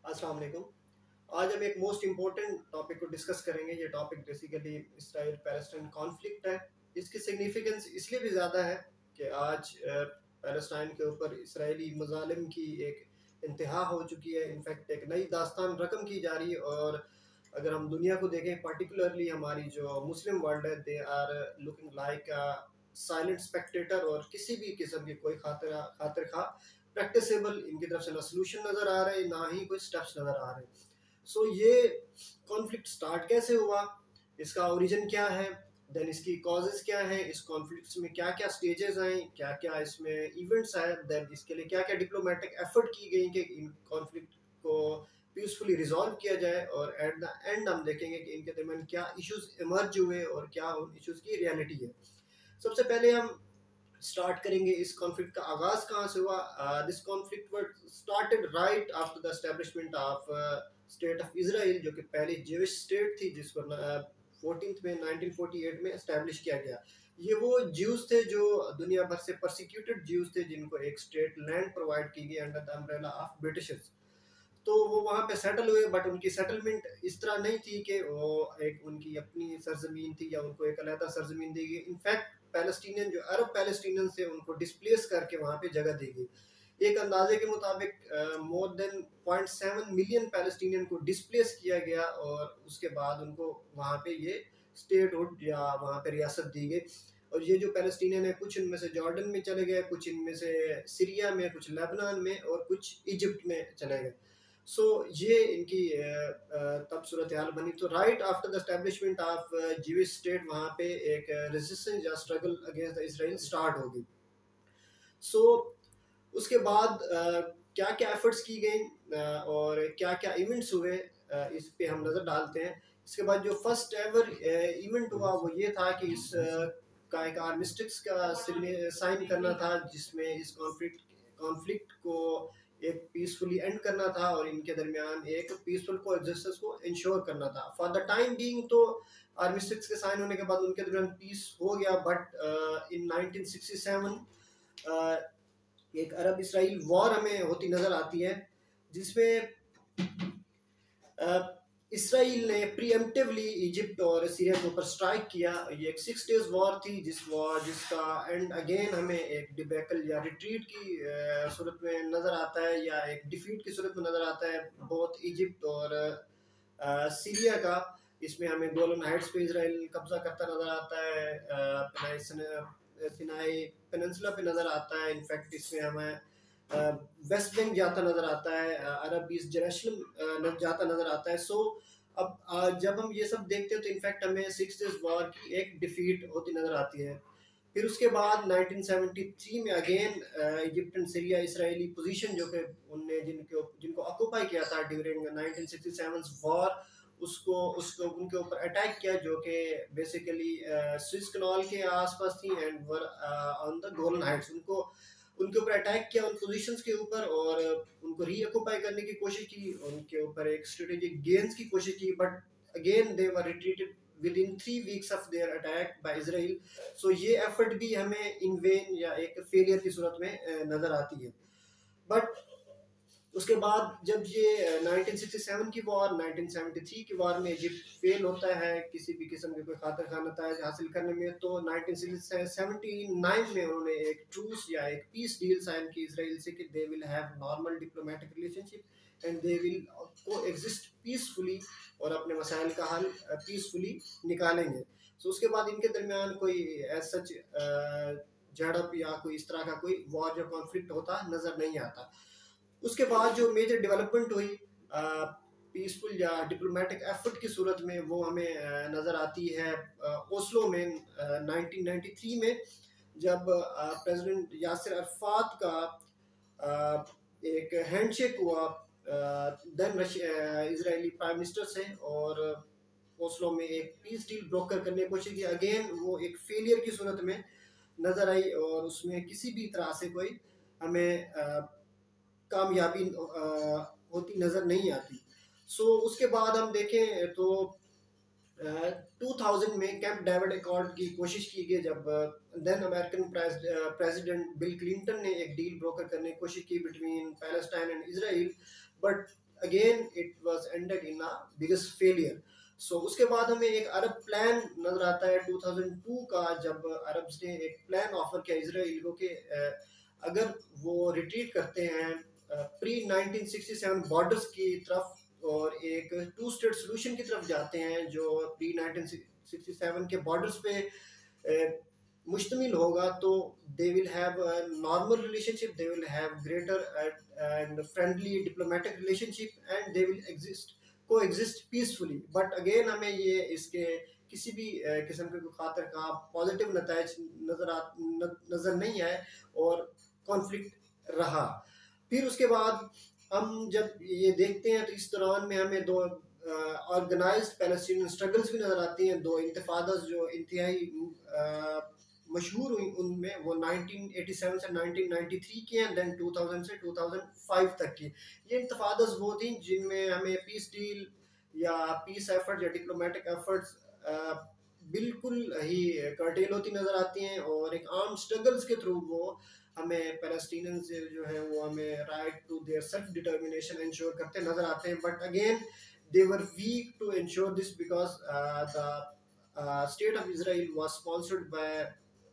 अस्सलाम वालेकुम। आज हम एक मोस्ट इम्पोर्टेंट टॉपिक को डिस्कस करेंगे। ये topic basically Israel Palestine conflict है। इसकी सिग्निफिकेंस इसलिए भी ज़्यादा है कि आज पैलेस्टाइन के ऊपर इसराइली मज़ालिम की एक इंतहा हो चुकी है। इनफैक्ट एक नई दास्तान रकम की जा रही है। और अगर हम दुनिया को देखें, पर्टिकुलरली हमारी जो मुस्लिम वर्ल्ड है, they are looking like silent spectator, और किसी भी किस्म की कोई खातिर खा प्रैक्टिसेबल इनकी तरफ से ना सोल्यूशन नज़र आ रहे, ना ही कोई स्टेप्स नज़र आ रहे। सो ये कॉन्फ्लिक्ट स्टार्ट कैसे हुआ, इसका ओरिजिन क्या है, देन इसकी कॉजेज क्या है, इस कॉन्फ्लिक्ट में क्या क्या स्टेजेस आए, क्या क्या इसमें इवेंट्स आए, देन इसके लिए क्या क्या डिप्लोमेटिक एफर्ट की गई कि इन कॉन्फ्लिक्ट को पीसफुली रिजॉल्व किया जाए। और एट द एंड हम देखेंगे कि इनके दरमियान क्या इश्यूज इमर्ज हुए और क्या उन इश्यूज की रियलिटी है। सबसे पहले हम स्टार्ट करेंगे इस कॉन्फ्लिक्ट का आगाज कहाँ से हुआ। This conflict were started right after the establishment of state of Israel, जो कि पहली ज्यूइश स्टेट थी जिसको 14 में 1948 में एस्टेब्लिश किया गया। ये वो ज्यूज थे जो दुनिया भर से परसिक्यूटेड ज्यूज थे, जिनको एक स्टेट लैंड प्रोवाइड की गई under the umbrella of Britishers. तो वो वहाँ पे सेटल हुए, बट उनकी सेटलमेंट इस तरह नहीं थी कि वो एक उनकी अपनी सरजमीन थी या उनको एक अलग सरजमीन दी गई। इनफैक्ट पैलेस्टीनियन जो अरब पैलेस्टीनियन से उनको डिस्प्लेस करके वहाँ पे जगह दी गई। एक अंदाजे के मुताबिक मोर देन 0.7 मिलियन पैलेस्टीनियन को डिस्प्लेस किया गया, और उसके बाद उनको वहाँ पे ये स्टेटहुड या वहाँ पे रियासत दी गई। और ये जो पैलेस्टीनियन है, कुछ इनमें से जॉर्डन में चले गए, कुछ इनमें से सीरिया में, कुछ लेबनान में, और कुछ इजिप्ट में चले गए। सो ये इनकी तब सूरत हाल बनी। तो right after the establishment of Jewish state वहाँ पे एक रेजिस्टेंस या struggle against the Israel start होगी। सो उसके बाद क्या क्या एफर्ट्स की गई और क्या क्या इवेंट्स हुए, इस पे हम नज़र डालते हैं। इसके बाद जो फर्स्ट एवर इवेंट हुआ वो ये था कि इस का एक आर्मिस्टिक्स का साइन करना था, जिसमें इस कॉन्फ्लिक्ट को एक पीसफुली एंड करना था और इनके दरमियान एक पीसफुल को एग्जिस्टेंस को इंश्योर करना था। फॉर द टाइम बीइंग तो आर्मिस्टिक्स के साइन होने के बाद उनके दरमियान पीस हो गया, बट इन 1967 एक अरब इसराइल वॉर हमें होती नजर आती है, जिसमें इसराइल ने प्रीएम्प्टिवली इजिप्ट और सीरिया के ऊपर स्ट्राइक किया। ये एक 6 डेज वॉर थी, जिसका एंड अगेन हमें एक डिबेकल या रिट्रीट की सूरत में नज़र आता है, या एक डिफीट की सूरत में नज़र आता है बोथ इजिप्ट और सीरिया का। इसमें हमें गोलन हाइट्स पे इसराइल कब्जा करता नज़र आता है, सिनाई पेनिनसुला पे नज़र आता है। इनफैक्ट इसमें हमें वेस्ट बैंक जाता नज़र आता है, अरब ईस्ट जेरूसलम जाता नज़र आता है। सो अब जब हम ये सब देखते हैं तो इनफैक्ट हमें 6 डेज वॉर की एक डिफीट होती नज़र आती है। फिर उसके बाद 1973 में again Egypt and Syria Israeli position जो कि उनने जिनको ऑक्यूपाई किया था ड्यूरिंग 1967 वॉर, उसको उसको उनके ऊपर अटैक किया, जो कि बेसिकली स्विस कनाल के आसपास थी and were on the Golan Heights. उनके ऊपर अटैक किया उन पोजीशंस के ऊपर, और उनको रीऑक्यूपाई करने की कोशिश की, उनके ऊपर एक स्ट्रेटेजिक गेन्स की कोशिश की, but again they were retreated within 3 weeks of their attack by Israel. So ये एफर्ट भी हमें इन वेन या एक फेलियर की सूरत में नजर आती है। बट उसके बाद जब ये 1967 की वॉर, 1973 की वॉर में इजिप्ट फेल होता है किसी भी किस्म के कोई खातिर खा नतायज हासिल करने में, तो 1979 में उन्होंने एक ट्रूस या एक पीस डील साइन की इसराइल से कि they will have normal diplomatic relationship and they will को एग्जिस्ट पीसफुली, और अपने मसाइल का हल पीसफुली निकालेंगे। सो उसके बाद इनके दरमियान कोई एज सच झड़प या कोई इस तरह का कोई वॉर या कॉन्फ्लिक्ट होता नजर नहीं आता। उसके बाद जो मेजर डेवलपमेंट हुई पीसफुल या डिप्लोमेटिक एफर्ट की सूरत में, वो हमें नज़र आती है ओस्लो में 1993 में, जब प्रेसिडेंट यासिर अरफात का एक हैंडशेक हुआ देन इजरायली प्राइम मिनिस्टर से, और ओस्लो में एक पीस डील ब्रोकर करने की कोशिश की। अगेन वो एक फेलियर की सूरत में नज़र आई, और उसमें किसी भी तरह से कोई हमें कामयाबी होती नज़र नहीं आती। सो उसके बाद हम देखें तो 2000 में कैंप डेविड अकॉर्ड की कोशिश की गई, जब then American president Bill Clinton ने एक डील ब्रोकर करने की कोशिश की between Palestine and Israel. But again it was ended in a biggest failure. So उसके बाद हमें एक अरब प्लान नजर आता है 2002 का, जब अरब्स ने एक प्लान ऑफर किया इसराइल को कि अगर वो रिट्रीट करते हैं प्री 1967 बॉर्डर्स की तरफ और एक टू स्टेट सोल्यूशन की तरफ जाते हैं जो प्री 1967 के बॉर्डर्स पे मुश्तमिल होगा, तो they will have normal relationship, they will have greater and friendly diplomatic relationship and they will exist को एग्जिस्ट पीसफुली। बट अगेन हमें ये इसके किसी भी किस्म के खातर का पॉजिटिव नतायज नजर नहीं आए और कॉन्फ्लिक्ट रहा। फिर उसके बाद हम जब ये देखते हैं तो इस दौरान में हमें दो ऑर्गेनाइज्ड पैलेस्टीनियन स्ट्रगल्स भी नजर आती हैं, दो इंतफादास जो इंतहाई मशहूर हुई, उनमें वो 1987 से 1993 की हैं, देन 2000 से 2005 तक की। ये इंतफादास वो थी जिनमें हमें पीस डील या पीस एफर्ट या डिप्लोमेटिक एफर्ट्स बिल्कुल ही कर्टेल होती नजर आती हैं और एक आर्म स्ट्रगल्स के थ्रू वो हमें पैलेस्टीनियंस जो है वो हमें right to their self determination ensure करते नजर आते हैं। But again they were weak to ensure this because the state of Israel was sponsored by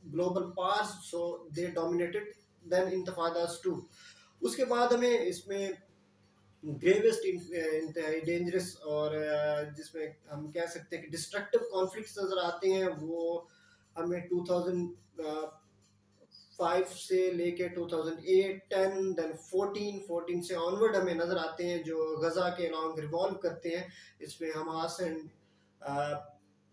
global powers, so they dominated then intifadas too। उसके बाद हमें इसमें ग्रेवेस्ट इंतहाई dangerous और जिसमें हम कह सकते हैं कि डिस्ट्रक्टिव कॉन्फ्लिक्ट्स नजर आते हैं, वो हमें 2005 से लेके 2008, 10, देन 14 से ऑनवर्ड हमें नजर आते हैं जो गजा के अलॉन्ग रिवॉल्व करते हैं। इसमें Hamas and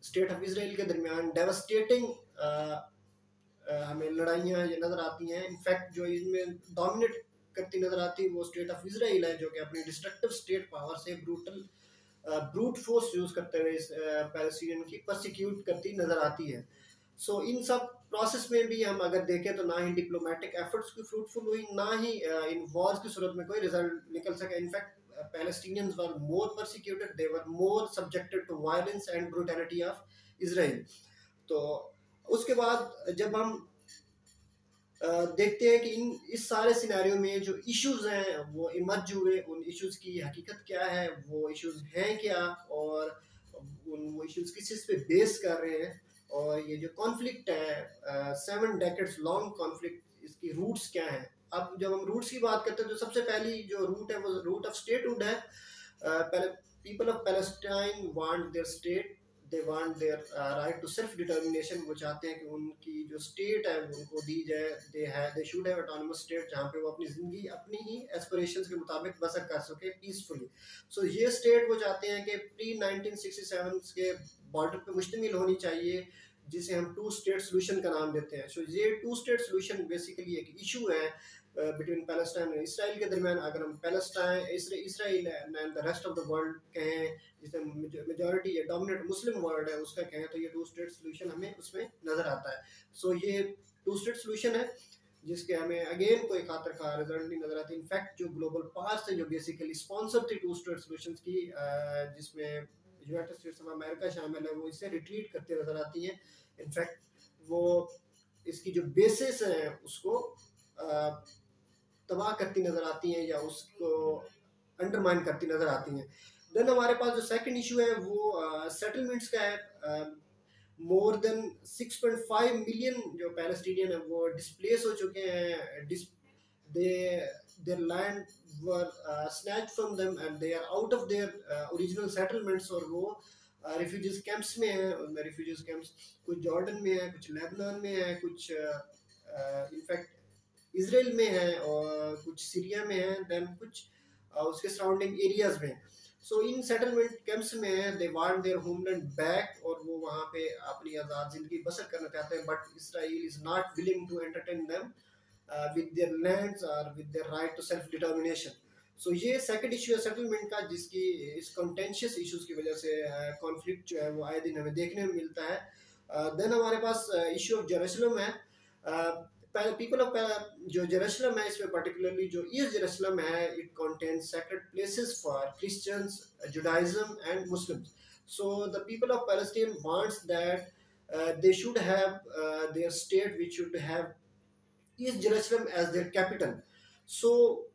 state of Israel के दरमियान डेवस्टेटिंग हमें लड़ाइयाँ ये नजर आती हैं। इनफैक्ट जो इनमें डोमिनेट करती नजर आती है वो स्टेट ऑफ इसराइल है, जो कि अपनी डिस्ट्रक्टिव स्टेट पावर से ब्रूट फोर्स यूज करते हुए इस पैलेस्टीनियन की परसिक्यूट करती नजर आती है। सो इन सब प्रोसेस में भी हम अगर देखें तो ना ही डिप्लोमेटिक एफर्ट्स की फ्रूटफुल हुई, ना ही इन वॉर्स की सूरत में कोई रिजल्ट निकल सका। In fact Palestinians were more persecuted, they were more subjected to violence and brutality of Israel। तो उसके बाद जब हम देखते हैं कि इस सारे सिनेरियो में जो इश्यूज हैं वो इमर्ज हुए, उन इश्यूज की हकीकत क्या है, वो इश्यूज हैं क्या, और वो इश्यूज किस चीज़ पे बेस कर रहे हैं, और ये जो कॉन्फ्लिक्ट है 7 डेकेड्स लॉन्ग कॉन्फ्लिक्ट, इसकी रूट्स क्या हैं। अब जब हम रूट्स की बात करते हैं तो सबसे पहली जो रूट है वो रूट ऑफ स्टेटहुड है। People of Palestine want their state, they want their right to self determination. वो चाहते हैं कि उनकी जो स्टेट है वो उनको दी जाए, they should have autonomous state जहाँ पे वो अपनी ज़िंदगी अपनी ही एस्पिरेशंस के मुताबिक बसर कर सके पीसफुली। सो ये स्टेट वो चाहते हैं कि प्री 1967 के बॉर्डर पे मुश्तमिल होनी चाहिए, जिसे हम टू स्टेट सोल्यूशन का नाम देते हैं। सो ये टू स्टेट सोल्यूशन बेसिकली एक इशू है बिटवीन पैलेस्टाइन और इसराइल के दरमियान। अगर हम Palestine Israel and the rest of the world कहें, जिसे मेजॉरिटी या डोमिनेंट मुस्लिम वर्ल्ड है उसका कहें, तो ये टू स्टेट सोल्यूशन हमें उसमें नजर आता है। सो ये टू स्टेट सोल्यूशन है जिसके हमें अगेन कोई खातर खा रिजल्ट नहीं नजर आती। इनफैक्ट जो ग्लोबल पावर्स थे जो बेसिकली स्पॉन्सर थे टू स्टेट सोल्यूशंस की, जिसमें यूनाइटेड स्टेट्स ऑफ अमेरिका शामिल है, वो इससे रिट्रीट करते नजर आती हैं। इनफैक्ट वो इसकी जो बेसिस है उसको तबाह करती नजर आती हैं या उसको अंडरमाइन करती नजर आती हैं। देन हमारे पास जो सेकंड इशू है वो सेटलमेंट्स का है। मोर देन 6.5 मिलियन जो पैलेस्टीनियन है वो डिस्प्लेस हो चुके हैं। their land were snatched from them and they are out of their original settlements, और वो रिफ्यूजीज कैंप्स में हैं। रिफ्यूजीज कैंप्स कुछ जॉर्डन में है, कुछ लेबनान में है, कुछ इनफैक्ट इसराइल में है, और कुछ सीरिया में है, देन कुछ उसके सराउंडिंग एरियाज में। सो इन सेटलमेंट कैंप्स में they want their homeland back, और वो वहाँ पे अपनी आज़ाद ज़िंदगी बसर करना चाहते हैं। But Israel is not willing to entertain them with their lands or with their right to self determination। सो ये सेकंड इशू है सेटलमेंट का, जिसकी इस कॉन्टेंशियस इश्यूज की वजह से कॉन्फ्लिक्ट जो है वो आए दिन हमें देखने में मिलता है। देन हमारे पास इशू ऑफ जेरूसलम है। पीपल ऑफ जो जेरूसलम है इसमें पर्टिकुलरली जो ईस्ट जेरूसलम है, it contains sacred places for Christians, Judaism and Muslims. So the people of Palestine wants that they should have their state which should have East Jerusalem as their capital। So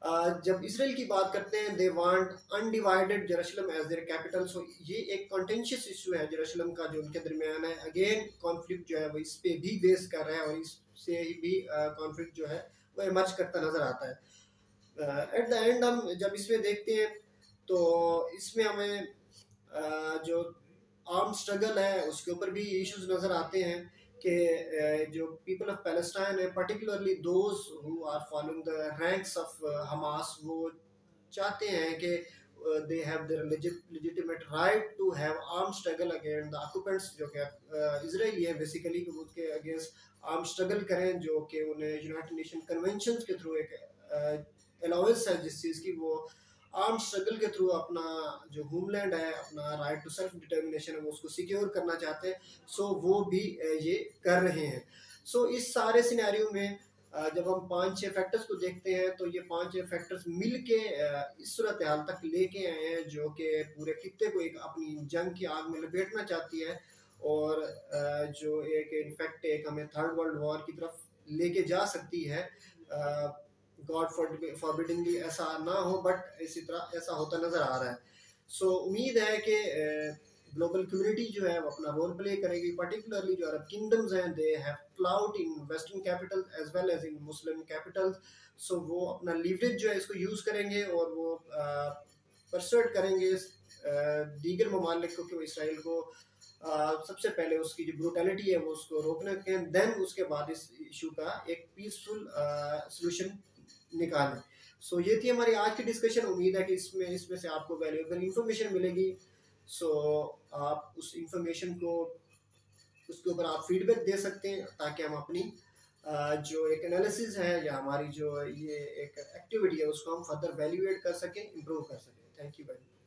जब Israel की बात करते हैं, they want undivided Jerusalem as their capital. So ये एक कॉन्टेंशियस issue है Jerusalem का जो उनके दरमियान है। अगेन कॉन्फ्लिक्ट जो है वो इस पे भी बेस कर रहा है और इससे भी कॉन्फ्लिक्ट जो है वो इमर्ज करता नजर आता है। एट द एंड हम जब इसमें देखते हैं तो इसमें हमें जो आर्म स्ट्रगल है उसके ऊपर भी इश्यूज नज़र आते हैं कि जो पीपल ऑफ पैलेस्टाइन है, particularly those who are following the ranks of Hamas, वो चाहते हैं कि they have their legitimate right to have arm struggle against the occupants, जो कि इजराइली है बेसिकली, कि वो उसके अगेंस्ट आर्म स्ट्रगल करें, जो कि उन्हें यूनाइटेड नेशन कन्वेंशन के थ्रू एक अलाउंस है जिस चीज़ की वो आर्म स्ट्रगल के थ्रू अपना जो होमलैंड है, अपना राइट टू सेल्फ डिटर्मिनेशन है, वो उसको सिक्योर करना चाहते हैं। सो वो भी ये कर रहे हैं। सो इस सारे सिनेरियो में जब हम 5-6 फैक्टर्स को देखते हैं तो ये 5-6 फैक्टर्स मिल के इस सूरत हाल तक लेके आए हैं जो कि पूरे खित्ते को एक अपनी जंग की आग में लपेटना चाहती है, और जो एक इनफैक्ट एक हमें थर्ड वर्ल्ड वॉर की तरफ लेके जा सकती है। गॉड फॉरबिडिंगली ऐसा ना हो, बट इसी तरह ऐसा होता नजर आ रहा है। सो उम्मीद है कि ग्लोबल कम्युनिटी जो है वो अपना रोल प्ले करेगी, पर्टिकुलरली जो अरब किंगडम्स हैं, they have clout in western capital as well as in Muslim capitals. So वो अपना लीवरेज जो है इसको यूज़ करेंगे और वो परसुएट करेंगे दीगर ममालिक को कि वो इसराइल को सबसे पहले उसकी जो ब्रूटैलिटी है वो उसको रोकने के, देन उसके बाद इस इशू का एक पीसफुल सोल्यूशन निकालें। सो ये थी हमारी आज की डिस्कशन। उम्मीद है कि इसमें से आपको वैल्यूएबल इंफॉर्मेशन मिलेगी। सो आप उस इंफॉर्मेशन को उसके ऊपर आप फीडबैक दे सकते हैं ताकि हम अपनी जो एक एनालिसिस है या हमारी जो ये एक एक्टिविटी है उसको हम फर्दर वैल्यूएट कर सकें, इम्प्रूव कर सकें। Thank you very much.